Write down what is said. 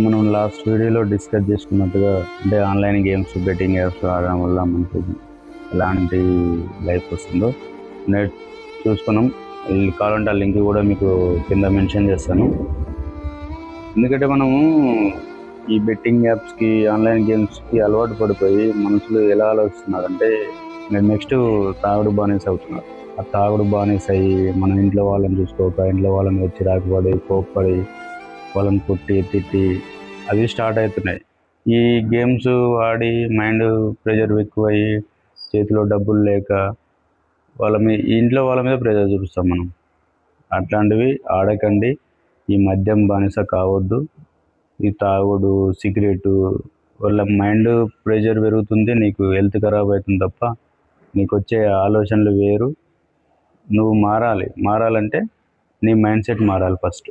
మనం లాస్ట్ వీడియోలో డిస్కస్ చేసుకున్నట్టుగా అంటే ఆన్లైన్ గేమ్స్ బెట్టింగ్ యాప్స్ ఆడడం వల్ల మనకి ఎలాంటి లైఫ్ వస్తుందో నెట్ చూసుకున్నాం. కావాలంటే ఆ లింక్ కూడా మీకు కింద మెన్షన్ చేస్తాను. ఎందుకంటే మనము ఈ బెట్టింగ్ యాప్స్కి ఆన్లైన్ గేమ్స్కి అలవాటు పడిపోయి మనుషులు ఎలా ఆలోచిస్తున్నారంటే నెక్స్ట్ తాగుడు బానిస అవుతున్నారు. ఆ తాగుడు బానిస అయ్యి మన ఇంట్లో వాళ్ళని చూసుకోక ఇంట్లో వాళ్ళని వచ్చి రాకపోడి కోప్పడి వాళ్ళని కొట్టి తిట్టి అవి స్టార్ట్ అవుతున్నాయి. ఈ గేమ్స్ ఆడి మైండ్ ప్రెషర్ ఎక్కువయ్యి చేతిలో డబ్బులు లేక ఇంట్లో వాళ్ళ మీద ప్రెషర్ చూపిస్తాం మనం. అట్లాంటివి ఆడకండి. ఈ మద్యం బానిస కావద్దు. ఈ తాగుడు సిగరెట్ వల్ల మైండ్ ప్రెషర్ పెరుగుతుంది, నీకు హెల్త్ ఖరాబ్ అవుతుంది తప్ప నీకు వచ్చే ఆలోచనలు వేరు. నువ్వు మారాలంటే నీ మైండ్ సెట్ మారాలి ఫస్ట్.